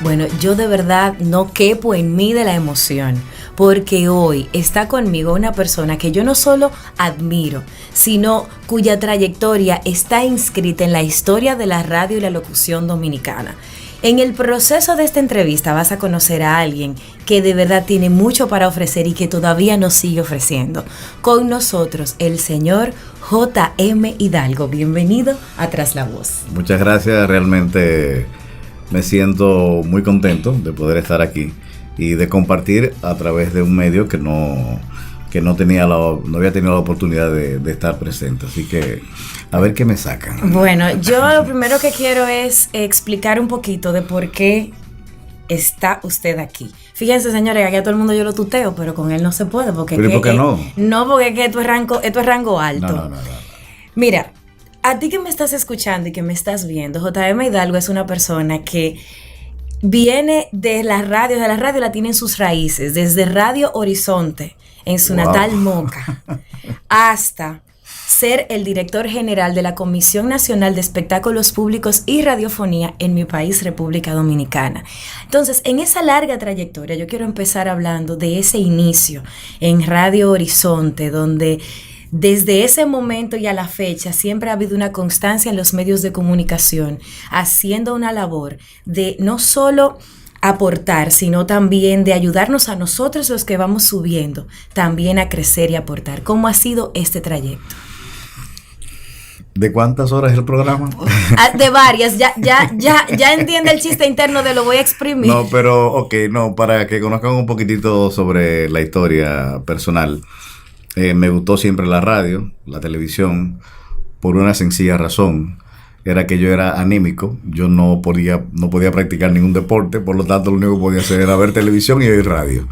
Bueno, yo de verdad no quepo en mí de la emoción, porque hoy está conmigo una persona que yo no solo admiro, sino cuya trayectoria está inscrita en la historia de la radio y la locución dominicana. En el proceso de esta entrevista vas a conocer a alguien que de verdad tiene mucho para ofrecer y que todavía nos sigue ofreciendo. Con nosotros, el señor J.M. Hidalgo. Bienvenido a Tras la Voz. Muchas gracias, realmente me siento muy contento de poder estar aquí y de compartir a través de un medio que no había tenido la oportunidad de estar presente. Así que a ver qué me sacan. Bueno, yo lo primero que quiero es explicar un poquito de por qué está usted aquí. Fíjense, señores, que aquí a todo el mundo yo lo tuteo, pero con él no se puede. Porque ¿Pero por qué no? No, porque es que esto es rango alto. No. Mira, a ti que me estás escuchando y que me estás viendo, J.M. Hidalgo es una persona que viene de la radio la tiene en sus raíces, desde Radio Horizonte, en su natal Moca, hasta ser el director general de la Comisión Nacional de Espectáculos Públicos y Radiofonía en mi país, República Dominicana. Entonces, en esa larga trayectoria, yo quiero empezar hablando de ese inicio en Radio Horizonte, donde desde ese momento y a la fecha siempre ha habido una constancia en los medios de comunicación, haciendo una labor de no solo aportar, sino también de ayudarnos a nosotros los que vamos subiendo, también a crecer y aportar. ¿Cómo ha sido este trayecto? ¿De cuántas horas es el programa? De varias, ya entiende el chiste interno de lo voy a exprimir. No, pero para que conozcan un poquitito sobre la historia personal. Me gustó siempre la radio, la televisión, por una sencilla razón. Era que yo era anémico, yo no podía practicar ningún deporte, por lo tanto lo único que podía hacer era ver televisión y oír radio.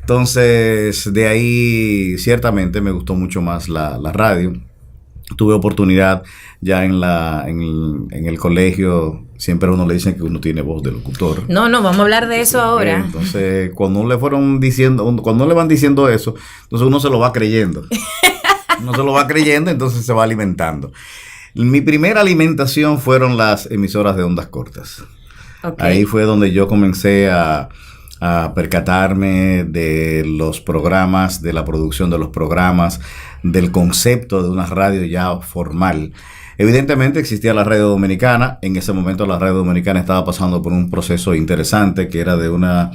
Entonces, de ahí ciertamente me gustó mucho más la radio. Tuve oportunidad ya en el colegio, siempre a uno le dicen que uno tiene voz de locutor. No, vamos a hablar de eso ahora. Entonces, cuando le van diciendo eso, entonces uno se lo va creyendo. Entonces se va alimentando. Mi primera alimentación fueron las emisoras de ondas cortas. Okay. Ahí fue donde yo comencé a percatarme de los programas, de la producción de los programas, del concepto de una radio ya formal. Evidentemente existía la radio dominicana. En ese momento la radio dominicana estaba pasando por un proceso interesante que era de una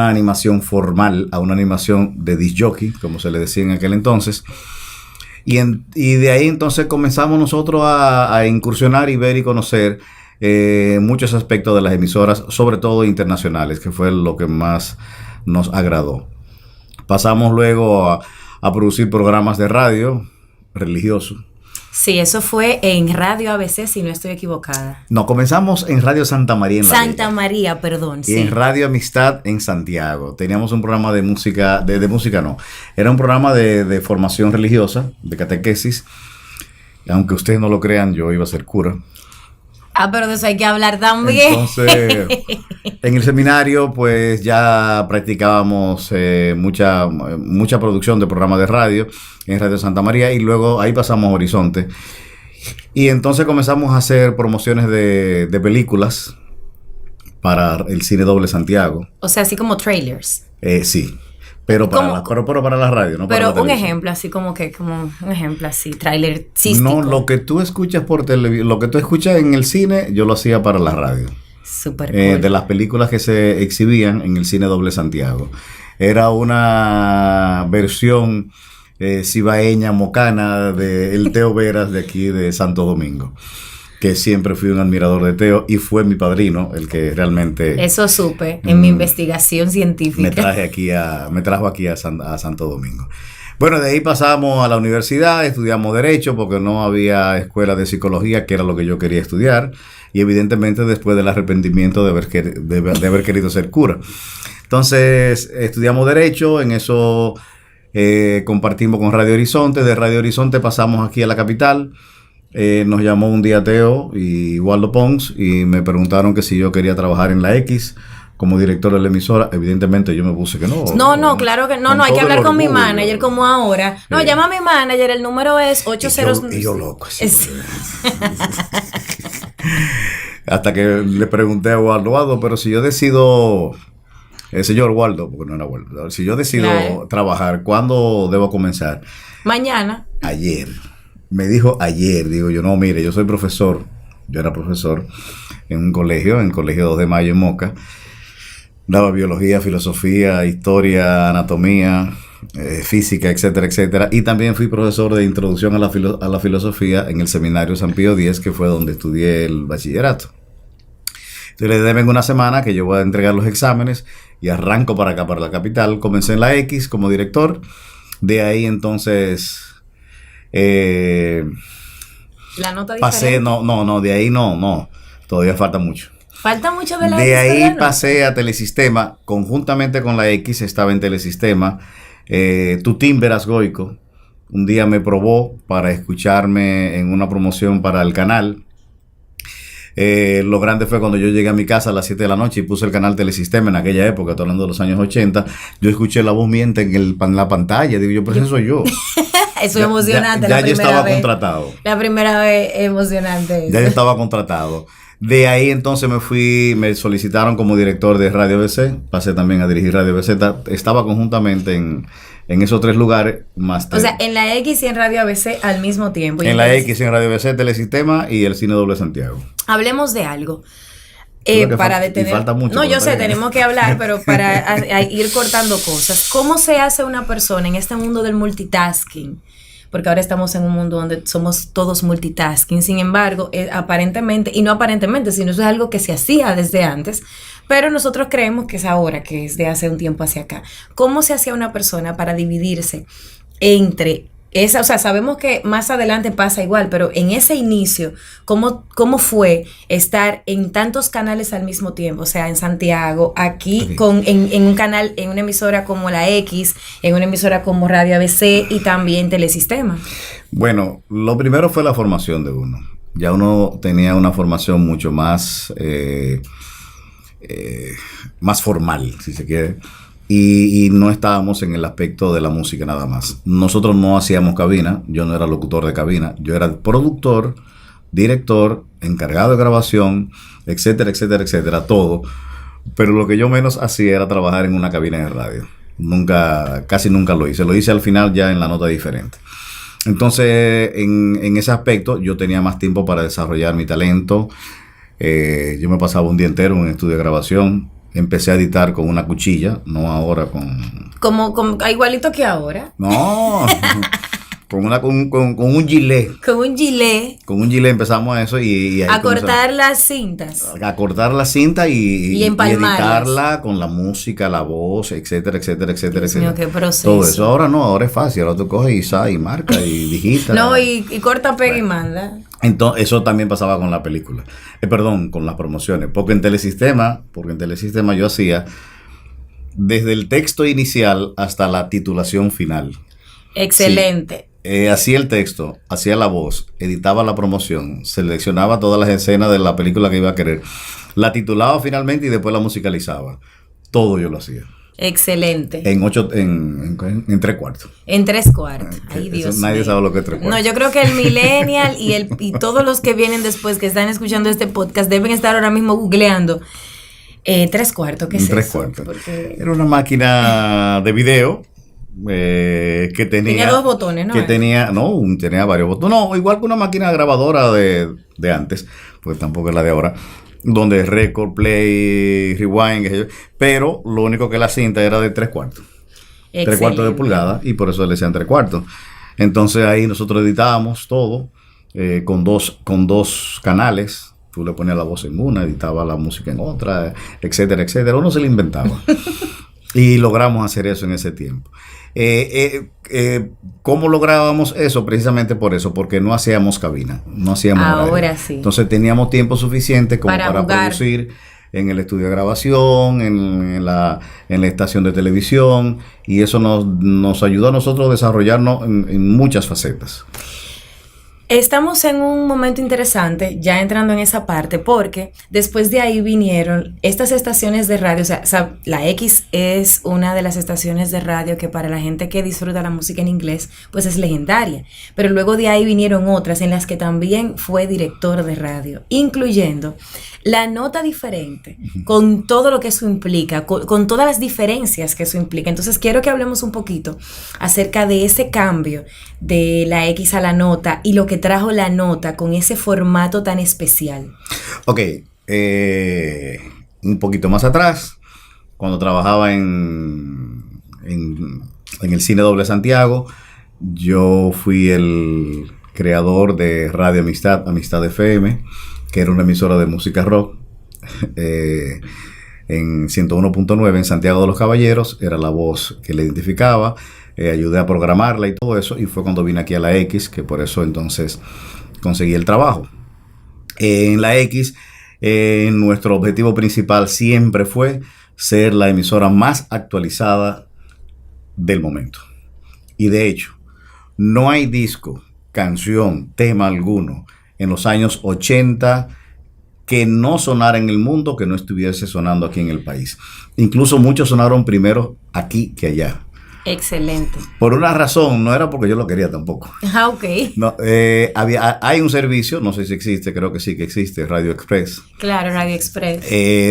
animación formal a una animación de disc jockey, como se le decía en aquel entonces. Y de ahí entonces comenzamos nosotros a incursionar y ver y conocer muchos aspectos de las emisoras, sobre todo internacionales, que fue lo que más nos agradó. Pasamos luego a producir programas de radio religiosos. Sí, eso fue en Radio ABC, si no estoy equivocada. No, comenzamos en Radio Santa María en La Bella. Santa María, perdón. Y en Radio Amistad en Santiago. Teníamos un programa de música, de música no, era un programa de formación religiosa, de catequesis. Aunque ustedes no lo crean, yo iba a ser cura. Pero de eso hay que hablar también. Entonces, en el seminario, pues ya practicábamos mucha producción de programas de radio en Radio Santa María y luego ahí pasamos a Horizonte. Y entonces comenzamos a hacer promociones de películas para el Cine Doble Santiago. O sea, así como trailers. Sí. Pero para la radio, no para la televisión. Pero un ejemplo así como un ejemplo así, trailer cístico. No, lo que tú escuchas por televisión, lo que tú escuchas en el cine, yo lo hacía para la radio. Súper cool. De las películas que se exhibían en el Cine Doble Santiago. Era una versión cibaeña, mocana del Teo Veras de aquí de Santo Domingo. Que siempre fui un admirador de Teo y fue mi padrino el que realmente... Eso supe en mi investigación científica. Me trajo aquí a Santo Domingo. Bueno, de ahí pasamos a la universidad, estudiamos Derecho porque no había escuela de psicología, que era lo que yo quería estudiar. Y evidentemente después del arrepentimiento de haber querido ser cura. Entonces, estudiamos Derecho, en eso compartimos con Radio Horizonte. De Radio Horizonte pasamos aquí a la capital. Nos llamó un día Teo y Waldo Pons y me preguntaron que si yo quería trabajar en la X, como director de la emisora, evidentemente yo me puse que no. No, claro que no, hay que hablar con mi manager como ahora. No, llama a mi manager, el número es 80... Y yo loco. Hasta que le pregunté a Waldo, pero si yo decido, el señor Waldo, porque no era Waldo, si yo decido trabajar, ¿cuándo debo comenzar? Mañana. Ayer. Me dijo ayer, digo yo, no, mire, yo soy profesor, yo era profesor en un colegio, en el Colegio 2 de Mayo en Moca. Daba biología, filosofía, historia, anatomía, física, etcétera, etcétera. Y también fui profesor de introducción a la filosofía en el seminario San Pío X, que fue donde estudié el bachillerato. Entonces le deben una semana que yo voy a entregar los exámenes y arranco para acá, para la capital. Comencé en la X como director. De ahí entonces... la nota pasé, no, de ahí no. Todavía falta mucho. Falta mucho de la X. De ahí pasé a Telesistema, conjuntamente con la X, estaba en Telesistema. Tutín Verasgoico un día me probó para escucharme en una promoción para el canal. Lo grande fue cuando yo llegué a mi casa a las 7 de la noche y puse el canal Telesistema en aquella época, estoy hablando de los años 80. Yo escuché la voz mía en la pantalla, digo yo, pero ese soy yo. Eso es emocionante. Ya yo estaba contratado. La primera vez emocionante. Ya yo estaba contratado. De ahí entonces me solicitaron como director de Radio ABC, pasé también a dirigir Radio ABC, estaba conjuntamente en esos 3 lugares. O sea, en la X y en Radio ABC al mismo tiempo. En la X y en Radio ABC, Telesistema y el Cine Doble Santiago. Hablemos de algo. Para detener. Falta mucho. No, yo sé, tenemos que hablar, pero para ir cortando cosas. ¿Cómo se hace una persona en este mundo del multitasking? Porque ahora estamos en un mundo donde somos todos multitasking. Sin embargo, aparentemente, y no aparentemente, sino eso es algo que se hacía desde antes, pero nosotros creemos que es ahora, que es de hace un tiempo hacia acá. ¿Cómo se hacía una persona para dividirse entre esa? O sea, sabemos que más adelante pasa igual, pero en ese inicio, ¿cómo fue estar en tantos canales al mismo tiempo? O sea, en Santiago, aquí, en un canal, en una emisora como la X, en una emisora como Radio ABC y también Telesistema. Bueno, lo primero fue la formación de uno. Ya uno tenía una formación mucho más, más formal, si se quiere. Y no estábamos en el aspecto de la música nada más. Nosotros no hacíamos cabina, yo no era locutor de cabina, yo era productor, director, encargado de grabación, etcétera, etcétera, etcétera, todo. Pero lo que yo menos hacía era trabajar en una cabina de radio. Casi nunca lo hice al final ya en la nota diferente. Entonces, en ese aspecto, yo tenía más tiempo para desarrollar mi talento. Yo me pasaba un día entero en un estudio de grabación. Empecé a editar con una cuchilla, no ahora con... Igualito que ahora. No, con un gilet. Con un gilet. Con un gilet empezamos eso y ahí a cortar las cintas. A cortar la cinta y editarla con la música, la voz, etcétera, etcétera, etcétera, Dios etcétera. Mío, qué proceso. Todo eso ahora no, ahora es fácil, ahora tú coges y marca y digita. No, y corta, pega y manda. Entonces, eso también pasaba con la película. Con las promociones. Porque en Telesistema yo hacía desde el texto inicial hasta la titulación final. Excelente. Sí. Hacía el texto, hacía la voz, editaba la promoción, seleccionaba todas las escenas de la película que iba a querer, la titulaba finalmente y después la musicalizaba. Todo yo lo hacía. Excelente. En 3 cuartos. En 3 cuartos. Ay, Dios nadie mío. sabe lo que es 3 cuartos. No, yo creo que el millennial y todos los que vienen después que están escuchando este podcast deben estar ahora mismo googleando 3 cuartos. ¿Qué es 3 eso? cuartos. Porque... Era una máquina de video que tenía 2 botones, ¿no? Tenía varios botones. No, igual que una máquina grabadora de antes, pues tampoco es la de ahora. Donde record, play, rewind, pero lo único que la cinta era de 3 cuartos. Excelente. 3 cuartos de pulgada y por eso le decían 3 cuartos. Entonces ahí nosotros editábamos todo con dos canales. Tú le ponías la voz en una, editaba la música en otra, etcétera, etcétera. Uno se le inventaba. Y logramos hacer eso en ese tiempo. ¿Cómo lográbamos eso? Precisamente por eso, porque no hacíamos cabina, no hacíamos ahora horario. Sí. Entonces teníamos tiempo suficiente como para producir en el estudio de grabación, en la estación de televisión, y eso nos ayudó a nosotros a desarrollarnos en muchas facetas. Estamos en un momento interesante, ya entrando en esa parte, porque después de ahí vinieron estas estaciones de radio, o sea, la X es una de las estaciones de radio que para la gente que disfruta la música en inglés, pues es legendaria. Pero luego de ahí vinieron otras en las que también fue director de radio, incluyendo La Nota Diferente, con todo lo que eso implica, con todas las diferencias que eso implica. Entonces quiero que hablemos un poquito acerca de ese cambio de la X a La Nota y lo que trajo La Nota con ese formato tan especial. Ok, un poquito más atrás, cuando trabajaba en el Cine Doble Santiago, yo fui el creador de Radio Amistad, Amistad FM, que era una emisora de música rock, en 101.9 en Santiago de los Caballeros, era la voz que le identificaba, ayudé a programarla y todo eso, y fue cuando vine aquí a la X, que por eso entonces conseguí el trabajo. En la X, nuestro objetivo principal siempre fue ser la emisora más actualizada del momento. Y de hecho, no hay disco, canción, tema alguno en los años 80 que no sonara en el mundo, que no estuviese sonando aquí en el país. Incluso muchos sonaron primero aquí que allá. Excelente. Por una razón, no era porque yo lo quería tampoco. Ah, ok. No, hay un servicio, no sé si existe, creo que sí que existe, Radio Express. Claro, Radio Express.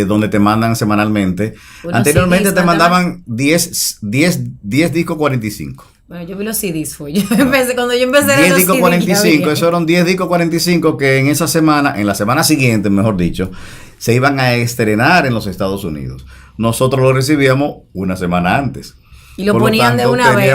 Donde te mandan semanalmente. Unos Anteriormente CDs, te mandaban 10 discos 45. Bueno, yo vi los CDs, fue. Cuando yo empecé a 10 discos 45, esos eran 10 discos 45 que en esa semana, en la semana siguiente, mejor dicho, se iban a estrenar en los Estados Unidos. Nosotros lo recibíamos una semana antes. Y lo ponían de una vez.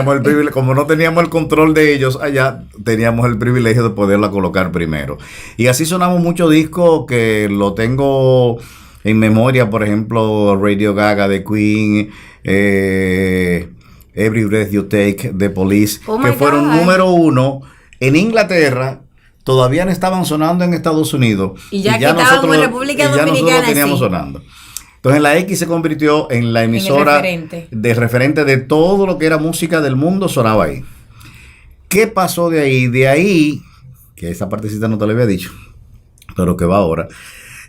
Como no teníamos el control de ellos allá, teníamos el privilegio de poderla colocar primero. Y así sonamos muchos discos que lo tengo en memoria, por ejemplo, Radio Gaga de Queen, Every Breath You Take de Police, que fueron número 1 en Inglaterra. Todavía no estaban sonando en Estados Unidos. Y ya nosotros en República Dominicana, nosotros teníamos sonando. Entonces la X se convirtió en la emisora de referente de todo lo que era música del mundo, sonaba ahí. ¿Qué pasó de ahí? De ahí, que esa partecita no te lo había dicho, pero que va ahora.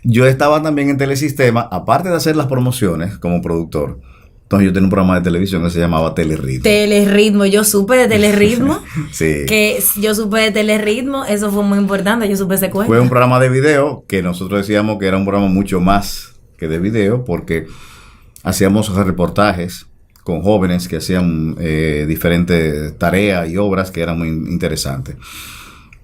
Yo estaba también en Telesistema, aparte de hacer las promociones como productor. Entonces yo tenía un programa de televisión que se llamaba Telerritmo. Telerritmo, yo supe de Telerritmo. Sí. Que yo supe de Telerritmo, eso fue muy importante, yo supe ese cuento. Fue un programa de video que nosotros decíamos que era un programa mucho más que de video, porque hacíamos reportajes con jóvenes que hacían diferentes tareas y obras que eran muy interesantes.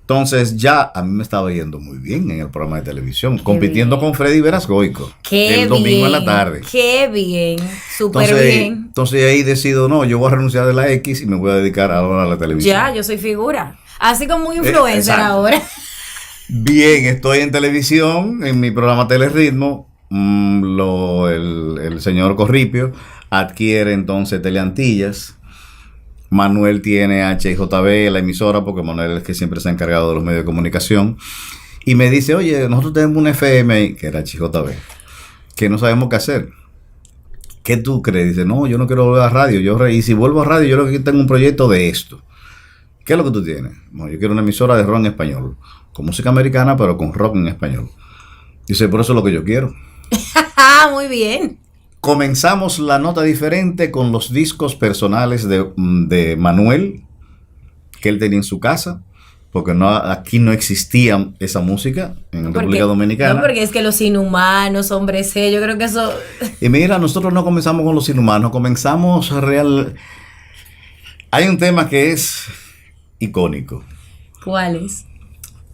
Entonces ya a mí me estaba yendo muy bien en el programa de televisión, compitiendo con Freddy Verasgoico el domingo en la tarde. ¡Qué bien! Súper bien. Entonces ahí decido, no, yo voy a renunciar de la X y me voy a dedicar ahora a la televisión. Ya, yo soy figura. Así como un influencer ahora. Bien, estoy en televisión, en mi programa Telerritmo. El señor Corripio adquiere entonces Teleantillas. Manuel tiene HJB, la emisora, porque Manuel es el que siempre se ha encargado de los medios de comunicación. Y me dice, oye, nosotros tenemos una FM, que era HJB, que no sabemos qué hacer. ¿Qué tú crees? Dice, no, yo no quiero volver a radio. Y si vuelvo a radio, yo lo que tengo un proyecto de esto. ¿Qué es lo que tú tienes? No, yo quiero una emisora de rock en español, con música americana, pero con rock en español. Dice, por eso es lo que yo quiero. Muy bien. Comenzamos La Nota Diferente con los discos personales de Manuel, que él tenía en su casa, porque aquí no existía esa música en República Dominicana. No, porque es que Los Inhumanos, Hombre C, yo creo que eso... Y mira, nosotros no comenzamos con Los Inhumanos, comenzamos real... Hay un tema que es icónico. ¿Cuál es?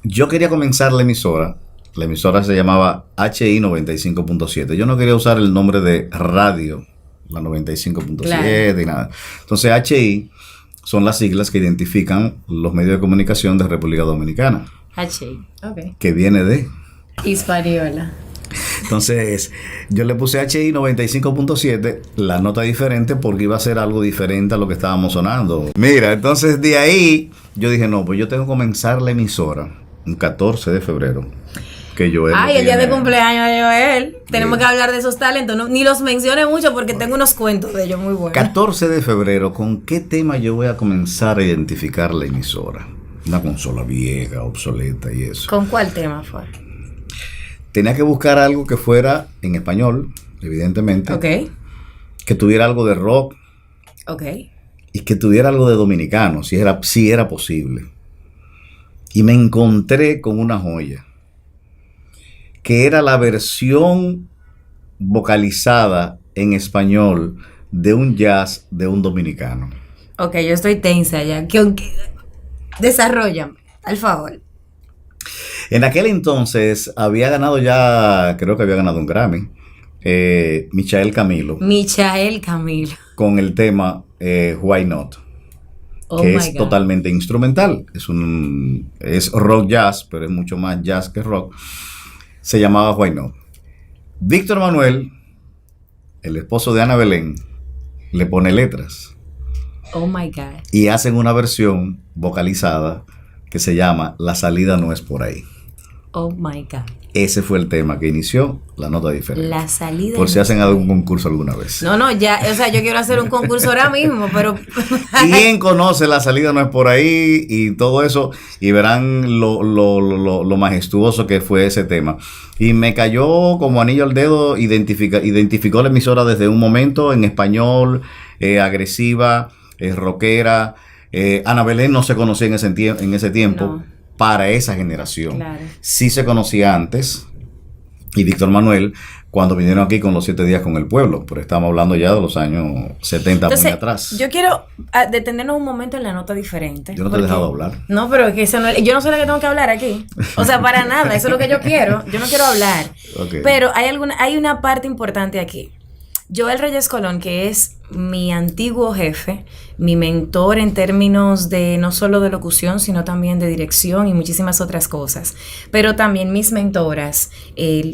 Yo quería comenzar la emisora. La emisora se llamaba HI 95.7. Yo no quería usar el nombre de radio, la 95.7 claro. Y nada. Entonces HI son las siglas que identifican los medios de comunicación de República Dominicana. HI, ok. Que viene de... Hispaniola. Entonces yo le puse HI 95.7, La Nota Diferente, porque iba a ser algo diferente a lo que estábamos sonando. Mira, entonces de ahí yo dije, no, pues yo tengo que comenzar la emisora un 14 de febrero. Que Joel el día de cumpleaños de Joel. Tenemos que hablar de esos talentos. No, ni los mencione mucho porque tengo unos cuentos de ellos muy buenos. 14 de febrero, ¿con qué tema yo voy a comenzar a identificar la emisora? Una consola vieja, obsoleta y eso. ¿Con cuál tema fue? Tenía que buscar algo que fuera en español, evidentemente. Ok. Que tuviera algo de rock. Ok. Y que tuviera algo de dominicano, si era posible. Y me encontré con una joya, que era la versión vocalizada en español de un jazz de un dominicano. Ok, yo estoy tensa ya. Desarrollame, al favor. En aquel entonces había ganado ya, creo que había ganado un Grammy, Michael Camilo. Michael Camilo. Con el tema Why Not, que es totalmente instrumental. Es rock jazz, pero es mucho más jazz que rock. Se llamaba Why Not. Víctor Manuel, el esposo de Ana Belén, le pone letras. Oh my God. Y hacen una versión vocalizada que se llama La salida no es por ahí. Oh my God. Ese fue el tema que inició La Nota Diferente. La salida. Por si hacen algún concurso alguna vez. No, ya, o sea, yo quiero hacer un concurso ahora mismo, pero... ¿Quién conoce La salida no es por ahí? Y todo eso, y verán lo majestuoso que fue ese tema. Y me cayó como anillo al dedo, identificó la emisora desde un momento, en español, agresiva, rockera. Ana Belén no se conocía en ese tiempo. No. Para esa generación. Claro. Sí se conocía antes, y Víctor Manuel, cuando vinieron aquí con Los 7 días con el pueblo, pero estamos hablando ya de los años 70. Entonces, muy atrás. Yo quiero detenernos un momento en La Nota Diferente. Yo no te he dejado hablar. No, pero es que yo no sé lo que tengo que hablar aquí. O sea, para nada, eso es lo que yo quiero. Yo no quiero hablar. Okay. Pero hay una parte importante aquí. Joel Reyes Colón, que es mi antiguo jefe, mi mentor en términos de no solo de locución, sino también de dirección y muchísimas otras cosas. Pero también mis mentoras,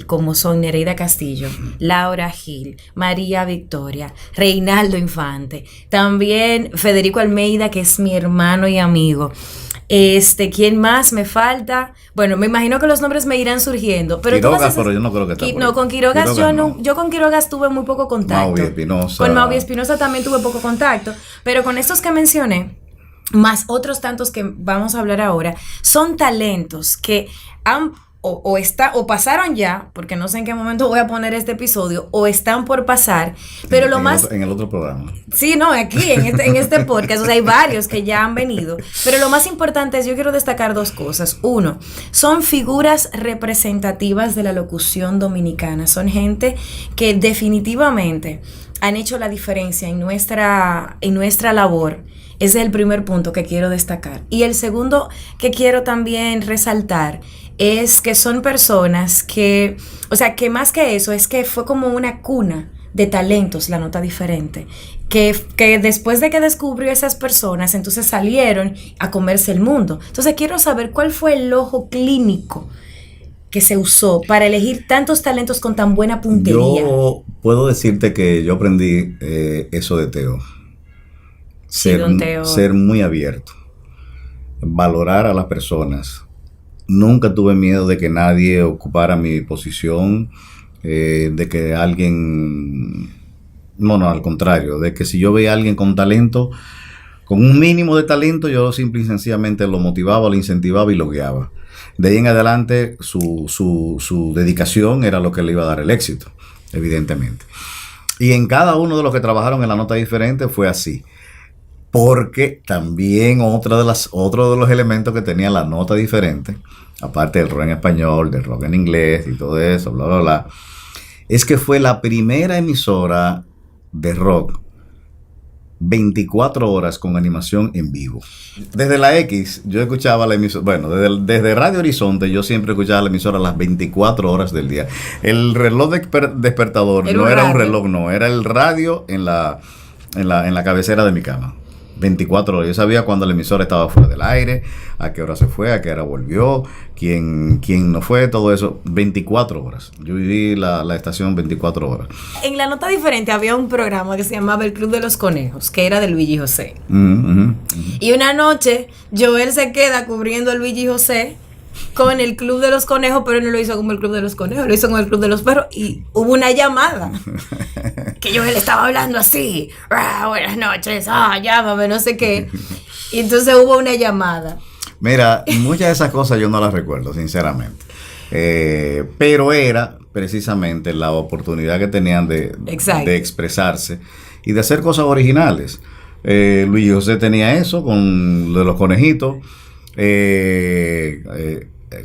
como son Nereida Castillo, Laura Gil, María Victoria, Reinaldo Infante, también Federico Almeida, que es mi hermano y amigo. ¿Quién más me falta? Bueno, me imagino que los nombres me irán surgiendo. Pero Quirogas, pero yo no creo que está por No, con Quirogas yo con Quirogas tuve muy poco contacto. Mauvi Espinosa. Con Mauvi Espinosa también tuve poco contacto. Pero con estos que mencioné, más otros tantos que vamos a hablar ahora, son talentos que han... O pasaron ya, porque no sé en qué momento voy a poner este episodio, o están por pasar, pero en el otro programa. Sí, no, aquí, en este podcast, o sea, hay varios que ya han venido, pero lo más importante es, yo quiero destacar dos cosas. Uno, son figuras representativas de la locución dominicana, son gente que definitivamente han hecho la diferencia en nuestra labor. Ese es el primer punto que quiero destacar. Y el segundo que quiero también resaltar es que son personas que, o sea, que más que eso, es que fue como una cuna de talentos La Nota Diferente, que después de que descubrió esas personas, entonces salieron a comerse el mundo. Entonces quiero saber cuál fue el ojo clínico que se usó para elegir tantos talentos con tan buena puntería. Yo puedo decirte que yo aprendí eso de Teo. Ser muy abierto, valorar a las personas. Nunca tuve miedo de que nadie ocupara mi posición, de que alguien... No, al contrario, de que si yo veía a alguien con talento, con un mínimo de talento, yo simple y sencillamente lo motivaba, lo incentivaba y lo guiaba. De ahí en adelante, su dedicación era lo que le iba a dar el éxito, evidentemente. Y en cada uno de los que trabajaron en La Nota Diferente fue así. Porque también otro de los elementos que tenía La Nota Diferente, aparte del rock en español, del rock en inglés y todo eso, bla, bla, bla, es que fue la primera emisora de rock 24 horas con animación en vivo. Desde la X yo escuchaba la emisora, bueno, desde Radio Horizonte yo siempre escuchaba la emisora las 24 horas del día. El reloj despertador no era un reloj, no, era el radio en la cabecera de mi cama. 24 horas. Yo sabía cuando la emisora estaba fuera del aire, a qué hora se fue, a qué hora volvió, quién no fue, todo eso. 24 horas. Yo viví la estación 24 horas. En La Nota Diferente había un programa que se llamaba El Club de los Conejos, que era de Luigi José. Y una noche, Joel se queda cubriendo a Luigi José con El Club de los Conejos, pero no lo hizo como El Club de los Conejos, lo hizo como El Club de los Perros, y hubo una llamada que Joel estaba hablando así, buenas noches, llámame, no sé qué, y entonces hubo una llamada. Mira, muchas de esas cosas yo no las recuerdo, sinceramente. Pero era precisamente la oportunidad que tenían de expresarse y de hacer cosas originales. Luis José tenía eso con de los conejitos.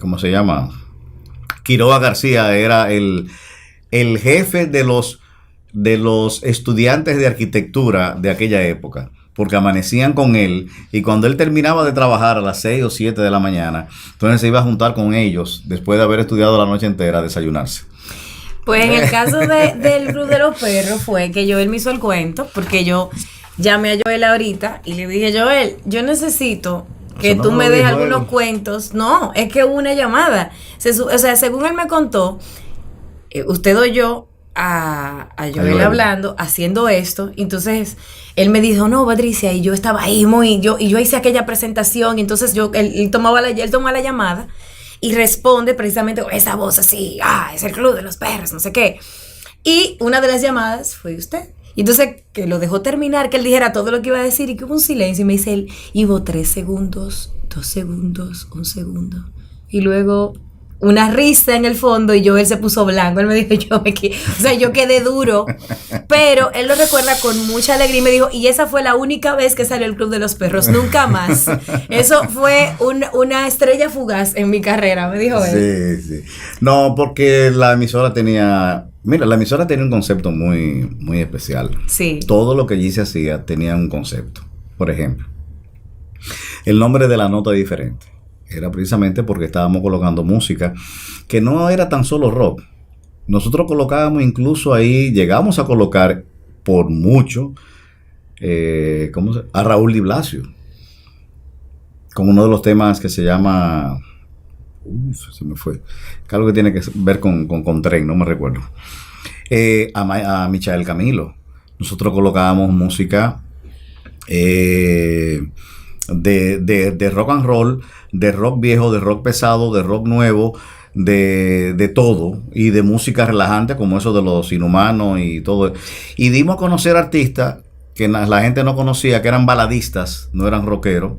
¿Cómo se llama? Quiroga García era el jefe de los estudiantes de arquitectura de aquella época, porque amanecían con él y cuando él terminaba de trabajar a las 6 o 7 de la mañana, entonces se iba a juntar con ellos después de haber estudiado la noche entera a desayunarse. Pues en el caso del Club de los Perros fue que Joel me hizo el cuento, porque yo llamé a Joel ahorita y le dije, Joel, yo necesito que tú me des algunos cuentos. No, es que hubo una llamada. O sea, según él me contó, usted oyó a Joel hablando, haciendo esto, y entonces él me dijo, no, Patricia, y yo estaba ahí y yo hice aquella presentación, y entonces él toma la llamada y responde precisamente con esa voz así, es el Club de los Perros, no sé qué. Y una de las llamadas fue usted. Y entonces que lo dejó terminar, que él dijera todo lo que iba a decir y que hubo un silencio. Y me dice él, y hubo 3 segundos, 2 segundos, 1 segundo. Y luego una risa en el fondo y Joel se puso blanco. Él me dijo, yo quedé duro. Pero él lo recuerda con mucha alegría y me dijo, y esa fue la única vez que salió el Club de los Perros, nunca más. Eso fue una estrella fugaz en mi carrera, me dijo él. Sí. No, porque la emisora tenía un concepto muy, muy especial. Sí. Todo lo que allí se hacía tenía un concepto. Por ejemplo, el nombre de la nota diferente. Era precisamente porque estábamos colocando música que no era tan solo rock. Nosotros colocábamos incluso ahí, llegamos a colocar por mucho a Raúl Di Blasio, con uno de los temas que se llama, se me fue, que algo que tiene que ver con tren, no me recuerdo. A Michael Camilo. Nosotros colocábamos música de rock and roll, de rock viejo, de rock pesado, de rock nuevo, de todo, y de música relajante como eso de los Inhumanos y todo. Y dimos a conocer artistas que la gente no conocía, que eran baladistas, no eran rockeros,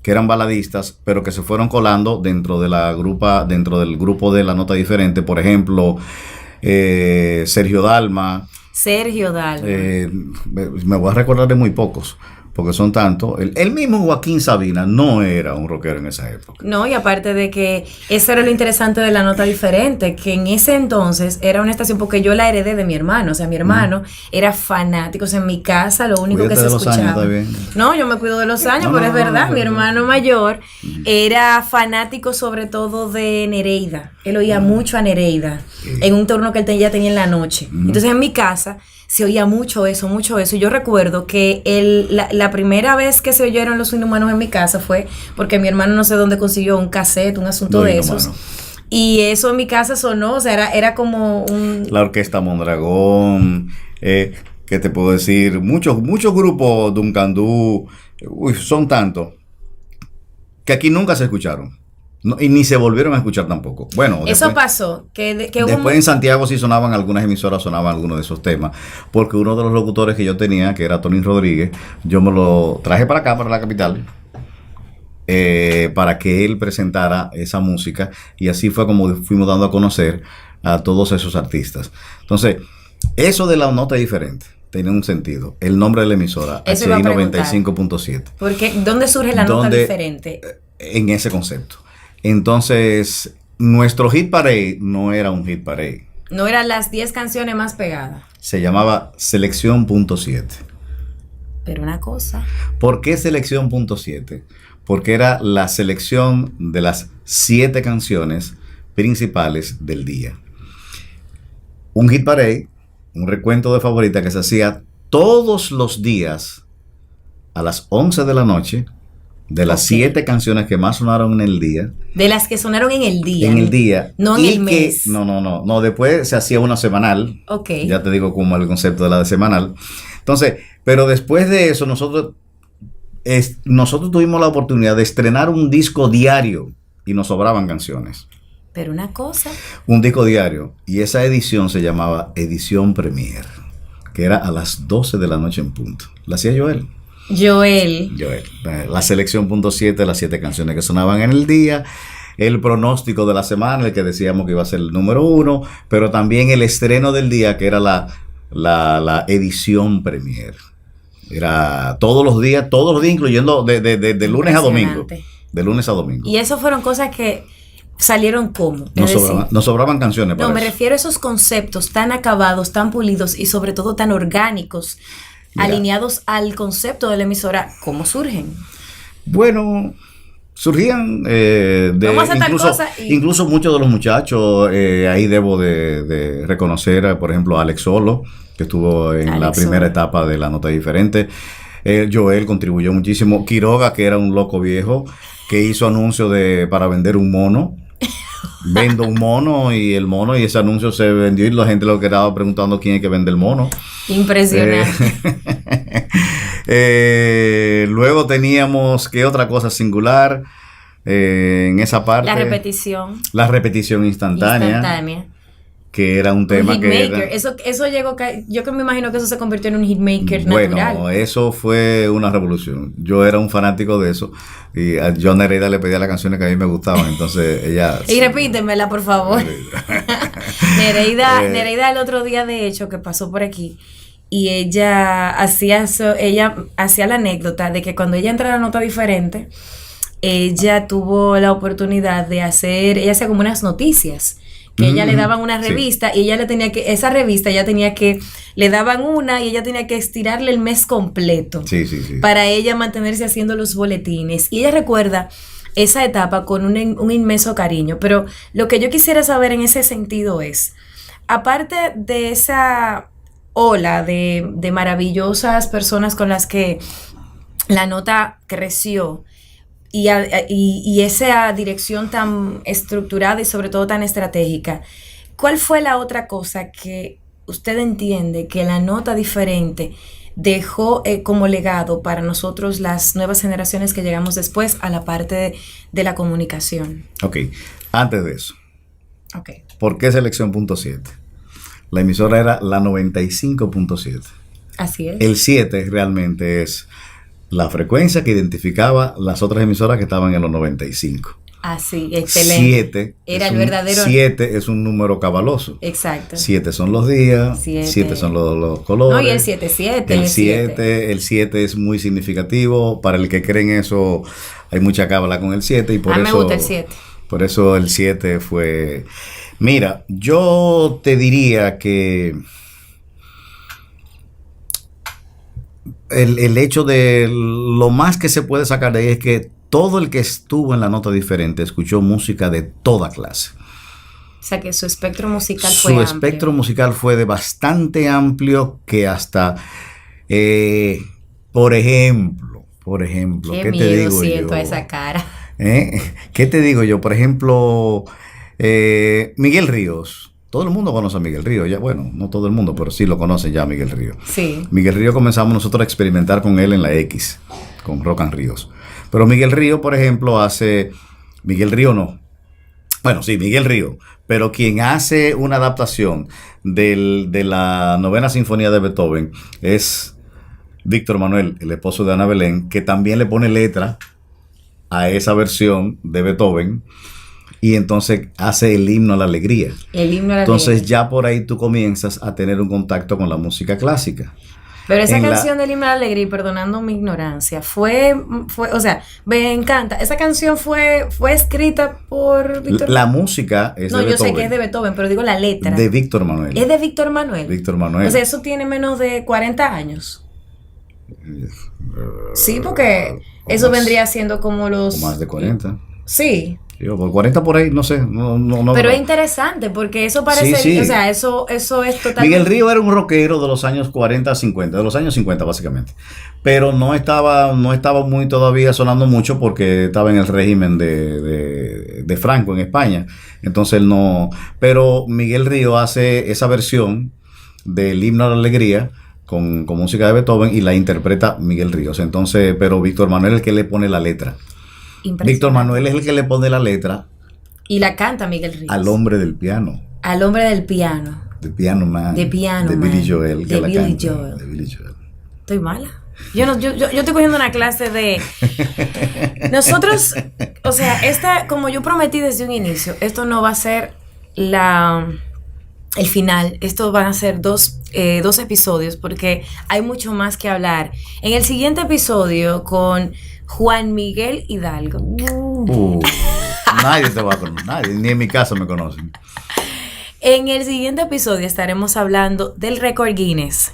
que eran baladistas, pero que se fueron colando dentro del grupo de La Nota Diferente. Por ejemplo, Sergio Dalma. Me voy a recordar de muy pocos, porque son tantos. El mismo Joaquín Sabina no era un rockero en esa época. No, y aparte de que eso era lo interesante de La Nota Diferente, que en ese entonces era una estación, porque yo la heredé de mi hermano. O sea, mi hermano era fanático. O sea, en mi casa lo único que se escuchaba. No, yo me cuido de los años, pero es verdad, mi hermano mayor era fanático sobre todo de Nereida. Él oía mucho a Nereida en un turno que él ya tenía en la noche. Entonces en mi casa se oía mucho eso. Y yo recuerdo que la primera vez que se oyeron los Inhumanos en mi casa fue porque mi hermano no sé dónde consiguió un cassette, un asunto de esos. Y eso en mi casa sonó, o sea, era como la Orquesta Mondragón, ¿qué te puedo decir? Muchos grupos, Duncandú, son tantos, que aquí nunca se escucharon. No, y ni se volvieron a escuchar tampoco. Bueno, eso pasó. Que después en Santiago sí sonaban algunas emisoras, sonaban algunos de esos temas. Porque uno de los locutores que yo tenía, que era Tony Rodríguez, yo me lo traje para acá, para la capital, para que él presentara esa música. Y así fue como fuimos dando a conocer a todos esos artistas. Entonces, eso de La Nota Diferente tenía un sentido. El nombre de la emisora, HI 95.7. Porque, ¿dónde surge La Nota Diferente? En ese concepto. Entonces, nuestro hit parade no era un hit parade. No eran las 10 canciones más pegadas. Se llamaba Selección .7. Pero una cosa. ¿Por qué Selección .7? Porque era la selección de las 7 canciones principales del día. Un hit parade, un recuento de favoritas que se hacía todos los días a las 11 de la noche. De las 7 canciones que más sonaron en el día. De las que sonaron en el día. En el día. No en el mes. No, después se hacía una semanal. Ok. Ya te digo como el concepto de la de semanal. Entonces, pero después de eso, nosotros tuvimos la oportunidad de estrenar un disco diario y nos sobraban canciones. Pero una cosa. Un disco diario. Y esa edición se llamaba Edición Premier, que era a las 12 de la noche en punto. La hacía Joel. Joel. La selección .7, las 7 canciones que sonaban en el día. El pronóstico de la semana, el que decíamos que iba a ser el número 1, pero también el estreno del día, que era la edición premier. Era todos los días, incluyendo de lunes a domingo. De lunes a domingo. Y eso fueron cosas que salieron como. Nos sobraban canciones. No, me refiero a esos conceptos tan acabados, tan pulidos y sobre todo tan orgánicos, alineados al concepto de la emisora. ¿Cómo surgen? Bueno, surgían incluso muchos de los muchachos. Ahí debo de reconocer, por ejemplo, a Alex Solo, que estuvo en la primera etapa de La Nota Diferente. Joel contribuyó muchísimo. Quiroga, que era un loco viejo, que hizo anuncio para vender un mono. Vendo un mono y ese anuncio se vendió y la gente lo que estaba preguntando quién es que vende el mono. Impresionante. Luego teníamos, ¿qué otra cosa singular en esa parte? La repetición instantánea. Que era un tema hitmaker. Eso llegó, yo que me imagino que eso se convirtió en un hitmaker natural. Bueno, eso fue una revolución. Yo era un fanático de eso y a John Nereida le pedía las canciones que a mí me gustaban, entonces ella... Y repítemela, por favor. Nereida el otro día, de hecho, que pasó por aquí, y ella hacía la anécdota de que cuando ella entra a La Nota Diferente, ella tuvo la oportunidad ella hacía como unas noticias, que ella le daban una revista, sí. Y ella le daban una y ella tenía que estirarle el mes completo. Sí. Para ella mantenerse haciendo los boletines. Y ella recuerda esa etapa con un inmenso cariño. Pero lo que yo quisiera saber en ese sentido es, aparte de esa ola de maravillosas personas con las que La Nota creció, y esa dirección tan estructurada y sobre todo tan estratégica, ¿cuál fue la otra cosa que usted entiende que La Nota Diferente dejó como legado para nosotros, las nuevas generaciones que llegamos después, a la parte de la comunicación? Ok, antes de eso, ¿por qué selección .7? La emisora era la 95.7. Así es. El 7 realmente es la frecuencia que identificaba las otras emisoras que estaban en los 95. Así, excelente. 7 era el verdadero. 7 es un número cabaloso. Exacto. 7 son los días, 7 son los colores. No, y el 7. El 7 es muy significativo. Para el que cree en eso, hay mucha cábala con el 7 y por eso. Me gusta el 7. Por eso el 7 fue. Mira, yo te diría que el hecho de lo más que se puede sacar de ahí es que todo el que estuvo en La Nota Diferente escuchó música de toda clase. O sea que su espectro musical fue amplio. Su espectro musical fue de bastante amplio, que hasta, por ejemplo, ¿qué te digo siento yo? A esa cara. ¿Qué te digo yo? Por ejemplo, Miguel Ríos. Todo el mundo conoce a Miguel Ríos, ya, bueno, no todo el mundo, pero sí lo conocen ya a Miguel Ríos. Sí. Miguel Ríos comenzamos nosotros a experimentar con él en la X, con Rock and Ríos. Pero Miguel Ríos, por ejemplo, Miguel Ríos, pero quien hace una adaptación de la Novena Sinfonía de Beethoven es Víctor Manuel, el esposo de Ana Belén, que también le pone letra a esa versión de Beethoven. Y entonces hace el himno a la alegría. Entonces ya por ahí tú comienzas a tener un contacto con la música clásica. Pero esa canción del himno a la alegría, y perdonando mi ignorancia, o sea, me encanta. Esa canción fue escrita por Víctor. La música es de Beethoven. No, yo sé que es de Beethoven, pero digo la letra. De Víctor Manuel. Es de Víctor Manuel. Víctor Manuel. O sea, eso tiene menos de 40 años. Sí, porque eso vendría siendo como los... O más de 40. Sí. Yo, por 40 por ahí, no sé. No, pero es interesante porque eso parece... Sí. O sea, eso es totalmente... Miguel Ríos era un rockero de los años 40 a 50, de los años 50 básicamente. Pero no estaba muy todavía sonando mucho porque estaba en el régimen de Franco en España. Entonces él no... Pero Miguel Ríos hace esa versión del himno a la alegría con música de Beethoven y la interpreta Miguel Ríos. Entonces, pero Víctor Manuel es el que le pone la letra. Víctor Manuel es el que le pone la letra. Y la canta Miguel Ríos. Al hombre del piano. Al hombre del piano. The Piano Man. The Piano de Man. Billy Joel. De Billy Joel. Estoy mala. Yo estoy cogiendo una clase de... Nosotros, o sea, como yo prometí desde un inicio, esto no va a ser el final. Esto van a ser dos episodios porque hay mucho más que hablar. En el siguiente episodio con Juan Miguel Hidalgo. Nadie te va a conocer, nadie, ni en mi casa me conocen. En el siguiente episodio estaremos hablando del récord Guinness,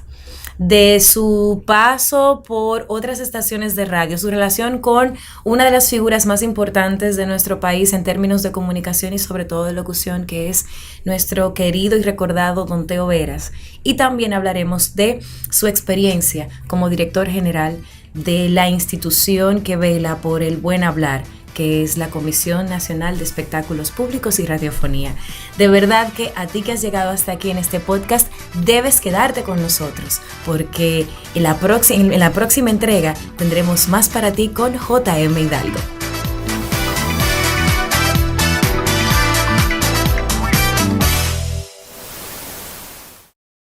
de su paso por otras estaciones de radio, su relación con una de las figuras más importantes de nuestro país en términos de comunicación y sobre todo de locución, que es nuestro querido y recordado Don Teo Veras. Y también hablaremos de su experiencia como director general de la institución que vela por el buen hablar, que es la Comisión Nacional de Espectáculos Públicos y Radiofonía. De verdad que a ti que has llegado hasta aquí en este podcast, debes quedarte con nosotros, porque en la próxima entrega tendremos más para ti con J.M. Hidalgo.